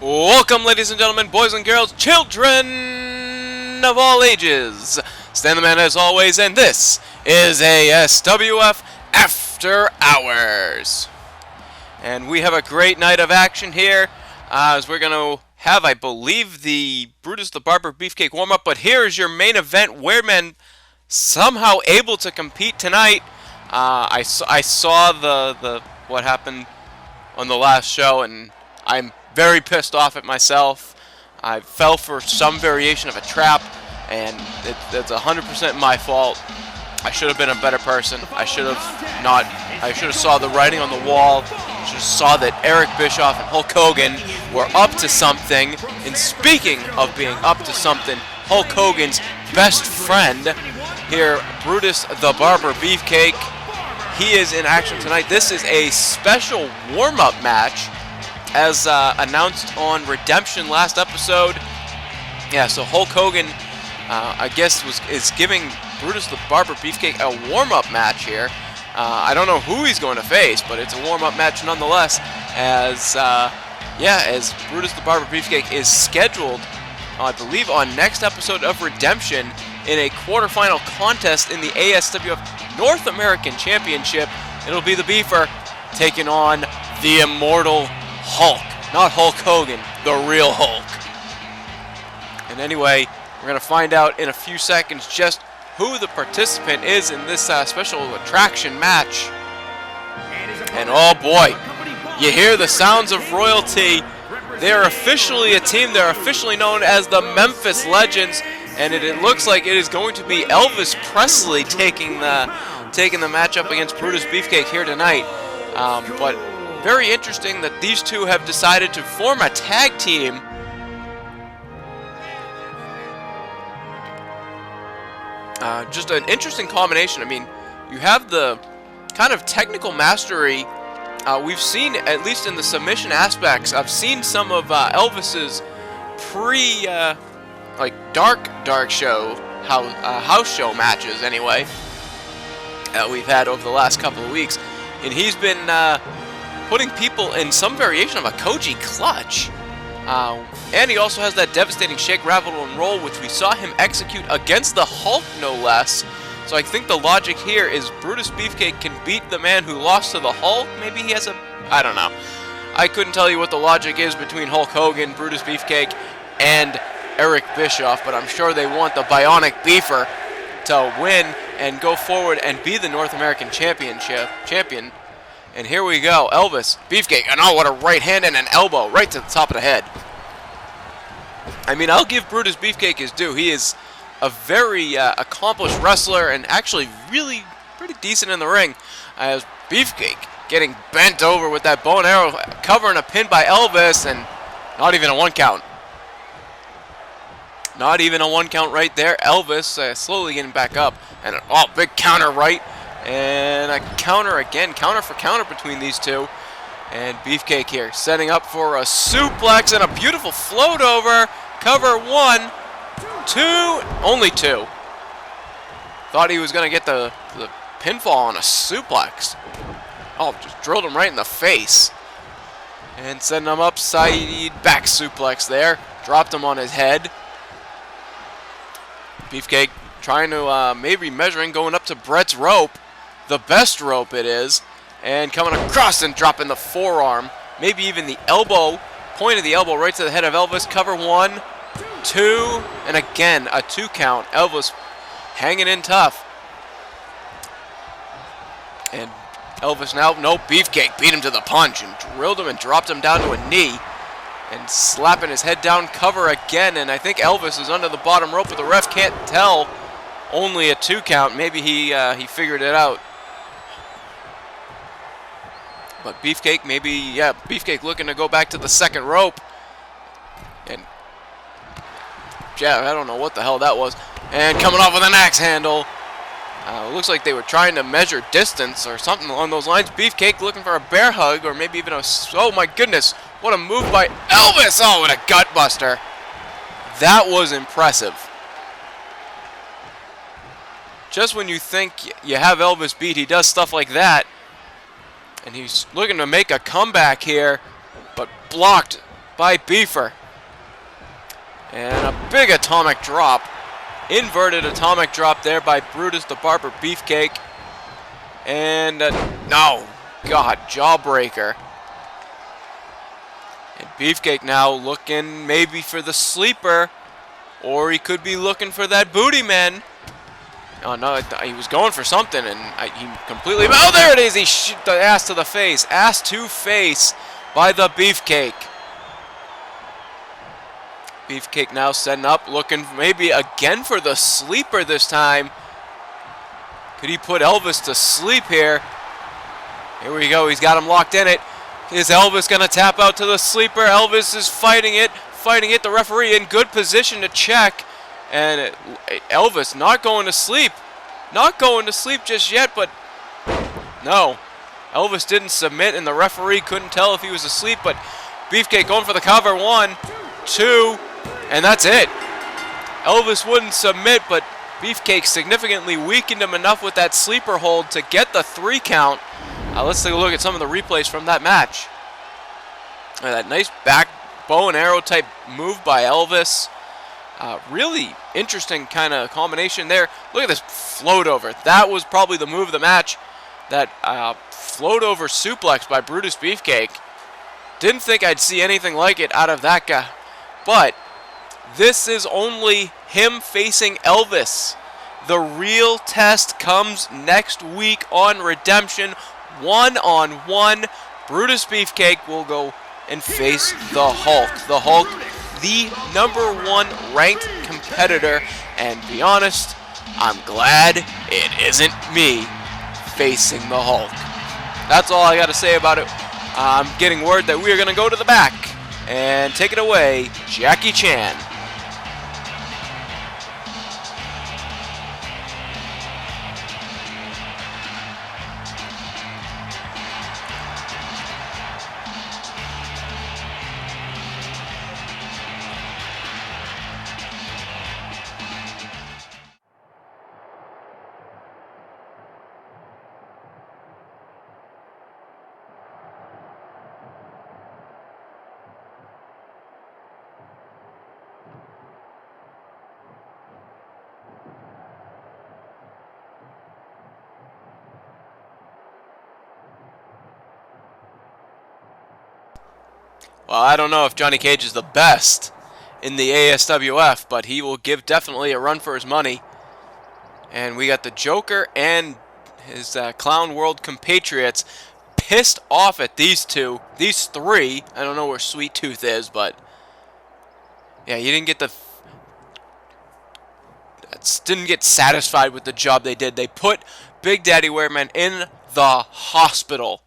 Welcome, ladies and gentlemen, boys and girls, children of all ages. Stan the Man as always, and this is ASWF After Hours. And we have a great night of action here, as we're going to have, I believe, the Brutus the Barber Beefcake warm-up. But here is your main event, where men somehow able to compete tonight. I saw the what happened on the last show, and I'm very pissed off at myself. I fell for some variation of a trap, and it's 100% my fault. I should have been a better person. I should have saw the writing on the wall. I should have saw that Eric Bischoff and Hulk Hogan were up to something. And speaking of being up to something, Hulk Hogan's best friend here, Brutus the Barber Beefcake, he is in action tonight. This is a special warm-up match, as announced on Redemption last episode. Yeah, so Hulk Hogan, I guess, is giving Brutus the Barber Beefcake a warm-up match here. I don't know who he's going to face, but it's a warm-up match nonetheless, as Brutus the Barber Beefcake is scheduled, I believe, on next episode of Redemption in a quarterfinal contest in the ASWF North American Championship. It'll be the Beefer taking on the Immortal Hulk. Not Hulk Hogan, the real Hulk. And anyway, we're going to find out in a few seconds just who the participant is in this special attraction match. And oh boy, you hear the sounds of royalty. They're officially a team. They're officially known as the Memphis Legends. And it looks like it is going to be Elvis Presley taking the match up against Brutus Beefcake here tonight. But very interesting that these two have decided to form a tag team. Just an interesting combination. I mean, you have the kind of technical mastery. We've seen, at least in the submission aspects, I've seen some of Elvis's dark show, house show matches anyway, we've had over the last couple of weeks. And he's been putting people in some variation of a Koji clutch. And he also has that devastating shake, rattle, and roll, which we saw him execute against the Hulk, no less. So I think the logic here is Brutus Beefcake can beat the man who lost to the Hulk. Maybe he has I don't know. I couldn't tell you what the logic is between Hulk Hogan, Brutus Beefcake, and Eric Bischoff, but I'm sure they want the Bionic Beefer to win and go forward and be the North American champion. And here we go, Elvis Beefcake, and oh, what a right hand and an elbow right to the top of the head. I mean, I'll give Brutus Beefcake his due. He is a very accomplished wrestler and actually really pretty decent in the ring. As Beefcake getting bent over with that bow and arrow, covering a pin by Elvis, and not even a 1 count. Not even a 1 count right there. Elvis slowly getting back up, and big counter right. And a counter again, counter for counter between these two. And Beefcake here setting up for a suplex and a beautiful float over. Cover 1, 2, only 2. Thought he was going to get the pinfall on a suplex. Oh, just drilled him right in the face. And sending him upside back suplex there. Dropped him on his head. Beefcake trying to maybe measuring, going up to Brett's rope. The best rope it is, and coming across and dropping the forearm, maybe even the elbow, point of the elbow right to the head of Elvis. Cover 1, 2, and again a 2 count. Elvis hanging in tough, and Elvis now, no, Beefcake beat him to the punch and drilled him and dropped him down to a knee, and slapping his head down. Cover again, and I think Elvis is under the bottom rope, but the ref can't tell. Only a 2 count. Maybe he figured it out. But Beefcake, Beefcake looking to go back to the second rope. And, I don't know what the hell that was. And coming off with an axe handle. Looks like they were trying to measure distance or something along those lines. Beefcake looking for a bear hug, or maybe even oh my goodness, what a move by Elvis. Oh, what a gut buster. That was impressive. Just when you think you have Elvis beat, he does stuff like that. And he's looking to make a comeback here, but blocked by Beefer. And a big atomic drop. Inverted atomic drop there by Brutus the Barber Beefcake. And no, God, jawbreaker. And Beefcake now looking maybe for the sleeper, or he could be looking for that booty man. Oh no, he was going for something, and he completely. Oh, there it is! He shot the ass to the face. Ass to face by the Beefcake. Beefcake now setting up, looking maybe again for the sleeper this time. Could he put Elvis to sleep here? Here we go. He's got him locked in it. Is Elvis going to tap out to the sleeper? Elvis is fighting it. The referee in good position to check. And Elvis not going to sleep. Not going to sleep just yet, but no. Elvis didn't submit, and the referee couldn't tell if he was asleep, but Beefcake going for the cover. 1, 2, and that's it. Elvis wouldn't submit, but Beefcake significantly weakened him enough with that sleeper hold to get the 3 count. Let's take a look at some of the replays from that match. That nice back bow and arrow type move by Elvis. Really interesting kind of combination there. Look at this float over. That was probably the move of the match. That float over suplex by Brutus Beefcake. Didn't think I'd see anything like it out of that guy. But this is only him facing Elvis. The real test comes next week on Redemption. 1-on-1. Brutus Beefcake will go and face the Hulk. The Hulk, the #1 ranked competitor. And to be honest, I'm glad it isn't me facing the Hulk. That's all I got to say about it. I'm getting word that we are going to go to the back and take it away, Jackie Chan. Well, I don't know if Johnny Cage is the best in the ASWF, but he will give definitely a run for his money. And we got the Joker and his Clown World compatriots pissed off at these two. These 3. I don't know where Sweet Tooth is, but yeah, you didn't get didn't get satisfied with the job they did. They put Big Daddy Wearman in the hospital.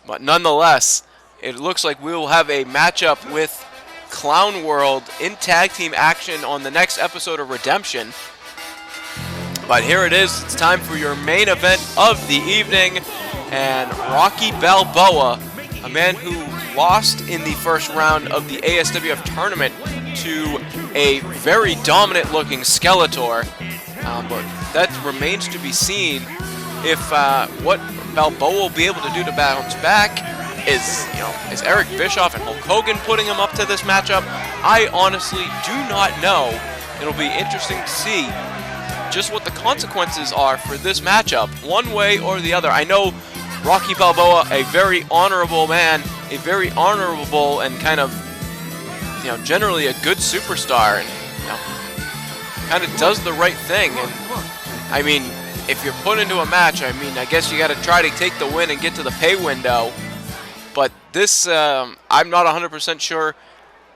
But nonetheless, it looks like we will have a matchup with Clown World in tag team action on the next episode of Redemption. But here it is. It's time for your main event of the evening. And Rocky Balboa, a man who lost in the first round of the ASWF tournament to a very dominant-looking Skeletor. But that remains to be seen if what Balboa will be able to do to bounce back. Is Eric Bischoff and Hulk Hogan putting him up to this matchup? I honestly do not know. It'll be interesting to see just what the consequences are for this matchup, one way or the other. I know Rocky Balboa, a very honorable man, a very honorable and kind of, generally a good superstar, and kind of does the right thing. And I mean, if you're put into a match, I guess you got to try to take the win and get to the pay window. But this, I'm not 100% sure.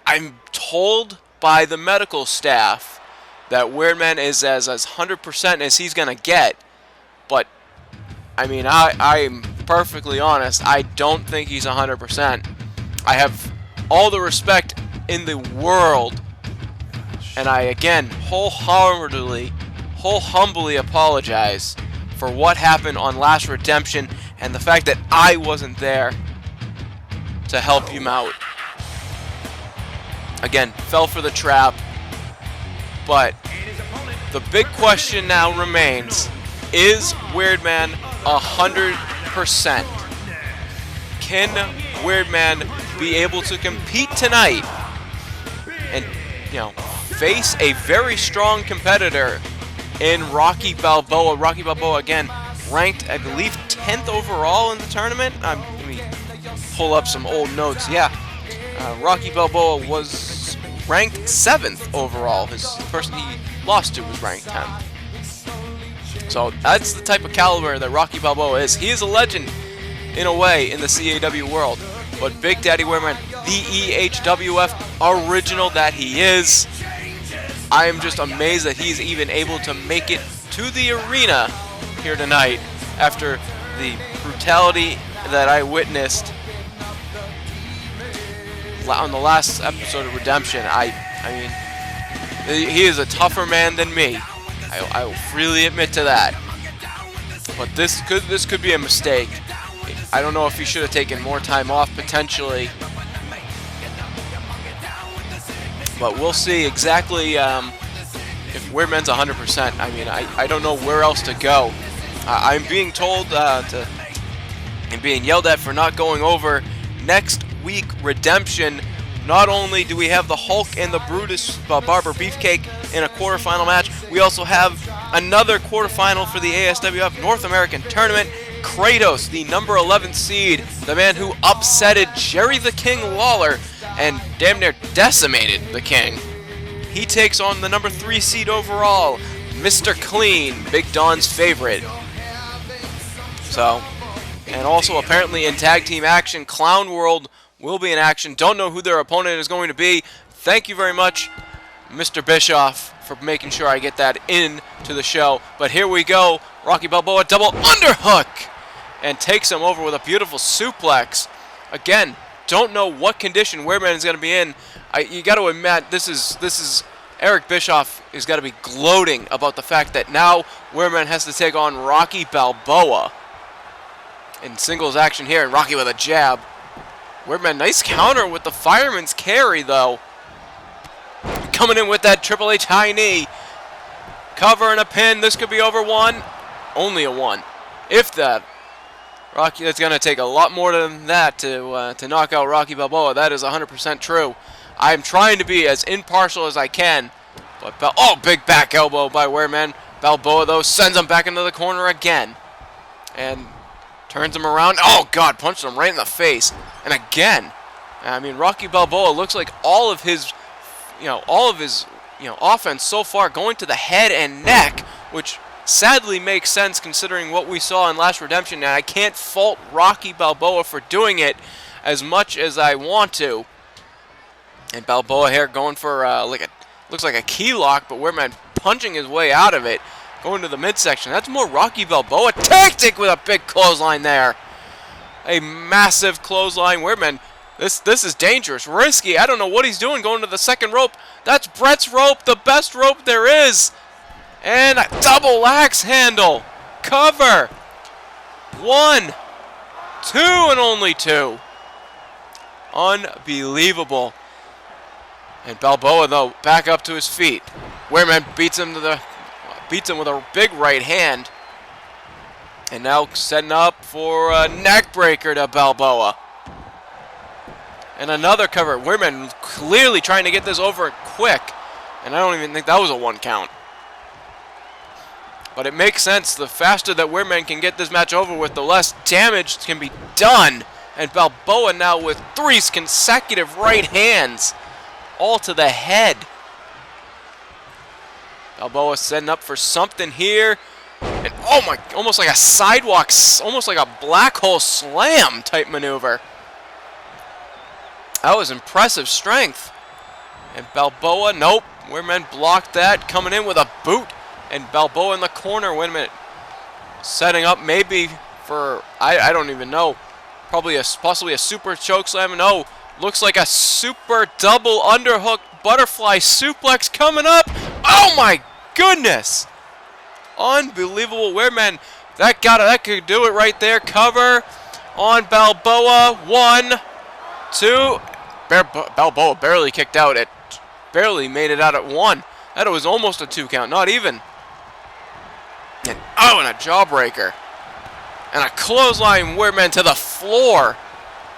I'm told by the medical staff that Weirdman is as 100% as he's going to get. But, I'm perfectly honest. I don't think he's 100%. I have all the respect in the world. And I, again, humbly apologize for what happened on Last Redemption and the fact that I wasn't there to help him out. Again, fell for the trap. But the big question now remains, is Weirdman 100%? Can Weirdman be able to compete tonight and, face a very strong competitor in Rocky Balboa. Rocky Balboa, again, ranked, I believe, 10th overall in the tournament. Let me pull up some old notes. Yeah, Rocky Balboa was ranked 7th overall. The person he lost to was ranked 10th. So that's the type of caliber that Rocky Balboa is. He is a legend, in a way, in the CAW world. But Big Daddy Weirman, the EHWF original that he is, I am just amazed that he's even able to make it to the arena here tonight after the brutality that I witnessed on the last episode of Redemption. I mean, he is a tougher man than me. I will freely admit to that. But this could be a mistake. I don't know if he should have taken more time off potentially. But we'll see exactly if Weirdman's 100%. I mean, I don't know where else to go. I'm being told and being yelled at for not going over next week Redemption. Not only do we have the Hulk and the Brutus Barber Beefcake in a quarterfinal match, we also have another quarterfinal for the ASWF North American Tournament. Kratos, the number 11 seed, the man who upsetted Jerry the King Lawler and damn near decimated the King. He takes on the number 3 seed overall, Mr. Clean, Big Don's favorite. So, and also apparently in tag team action, Clown World will be in action. Don't know who their opponent is going to be. Thank you very much, Mr. Bischoff, for making sure I get that into the show. But here we go. Rocky Balboa double underhook and takes him over with a beautiful suplex. Again, don't know what condition Weirdman is going to be in. You got to admit, this is Eric Bischoff has got to be gloating about the fact that now Weirdman has to take on Rocky Balboa in singles action here, and Rocky with a jab. Weirdman, nice counter with the fireman's carry, though. Coming in with that Triple H high knee. Cover and a pin. This could be over one. Only a one. If that. Rocky, that's going to take a lot more than that to knock out Rocky Balboa. That is 100% true. I'm trying to be as impartial as I can. But big back elbow by Weirdman. Balboa, though, sends him back into the corner again. And turns him around. Oh, God, punched him right in the face. And again, I mean, Rocky Balboa looks like all of his offense so far going to the head and neck, which sadly makes sense considering what we saw in Last Redemption. And I can't fault Rocky Balboa for doing it as much as I want to. And Balboa here going for looks like a key lock, but Weirdman punching his way out of it, going to the midsection. That's more Rocky Balboa tactic with a big clothesline there. A massive clothesline. Weirdman, this is dangerous, risky. I don't know what he's doing going to the second rope. That's Brett's rope, the best rope there is. And a double axe handle. Cover. 1, 2, and only 2. Unbelievable. And Balboa, though, back up to his feet. Weirdman beats him with a big right hand. And now setting up for a neck breaker to Balboa. And another cover. Weirdman clearly trying to get this over quick. And I don't even think that was a 1 count. But it makes sense. The faster that Weirdman can get this match over with, the less damage can be done. And Balboa now with 3 consecutive right hands. All to the head. Balboa setting up for something here. And oh my, almost like a sidewalk, almost like a black hole slam type maneuver. That was impressive strength. And Balboa, nope. Weirdman blocked that. Coming in with a boot. And Balboa in the corner. Wait a minute. Setting up maybe for, I don't even know. Possibly a super choke slam. No. Looks like a super double underhook butterfly suplex coming up. Oh my goodness. Unbelievable. Weirdman, that could do it right there. Cover on Balboa. 1, 2. Balboa barely kicked out. It barely made it out at 1. That was almost a 2 count. Not even. And a jawbreaker. And a clothesline Weirdman to the floor.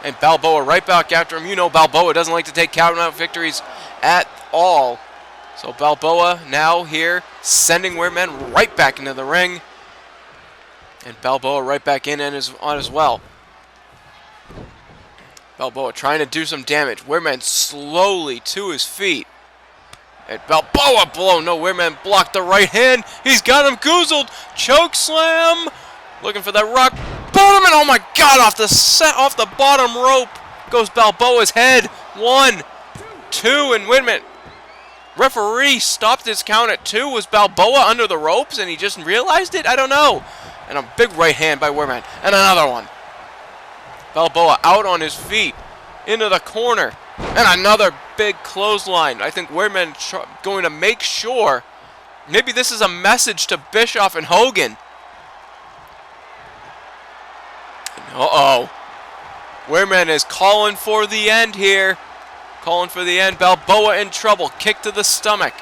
And Balboa right back after him. You know Balboa doesn't like to take count-out victories at all. So Balboa now here sending Weirman right back into the ring. And Balboa right back in and on as well. Balboa trying to do some damage. Weirman slowly to his feet. And Balboa blow. No, Weirman blocked the right hand. He's got him goozled. Choke slam. Looking for that rock bottom. And oh my God, off the bottom rope goes Balboa's head. 1, 2, and Weirman. Referee stopped his count at 2. Was Balboa under the ropes and he just realized it? I don't know. And a big right hand by Weirman. And another one. Balboa out on his feet. Into the corner. And another big clothesline. I think Weirman going to make sure. Maybe this is a message to Bischoff and Hogan. Uh-oh. Weirman is calling for the end here. Calling for the end. Balboa in trouble. Kick to the stomach.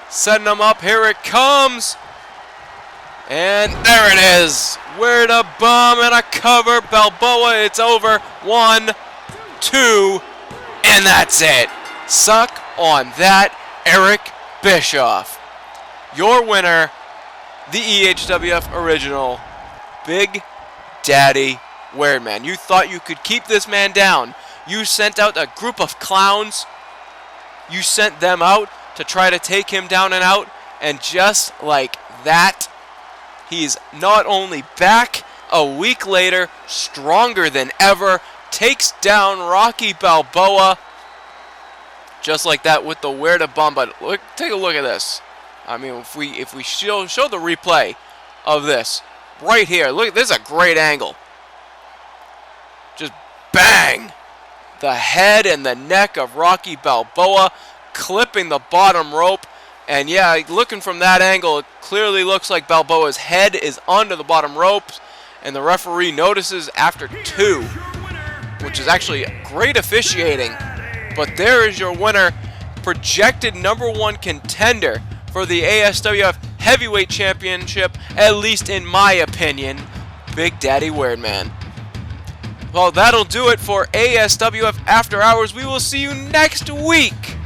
Setting him up. Here it comes. And there it is. Where the bomb and a cover. Balboa, it's over. 1, 2, and that's it. Suck on that, Eric Bischoff. Your winner, the EHWF original, Big Daddy Weirman. You thought you could keep this man down. You sent out a group of clowns. You sent them out to try to take him down and out. And just like that, he's not only back a week later, stronger than ever, takes down Rocky Balboa. Just like that with the where to bomb. But look, take a look at this. I mean, if we show the replay of this right here, look, this is a great angle. Just bang! The head and the neck of Rocky Balboa, clipping the bottom rope. And yeah, looking from that angle, it clearly looks like Balboa's head is under the bottom ropes. And the referee notices after 2, which is actually great officiating. But there is your winner, projected #1 contender for the ASWF Heavyweight Championship, at least in my opinion, Big Daddy Weirman. Well, that'll do it for ASWF After Hours. We will see you next week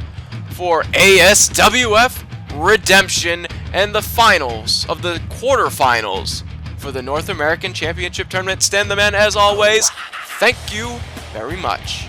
for ASWF Redemption and the finals of the quarterfinals for the North American Championship Tournament. Stand the man as always. Thank you very much.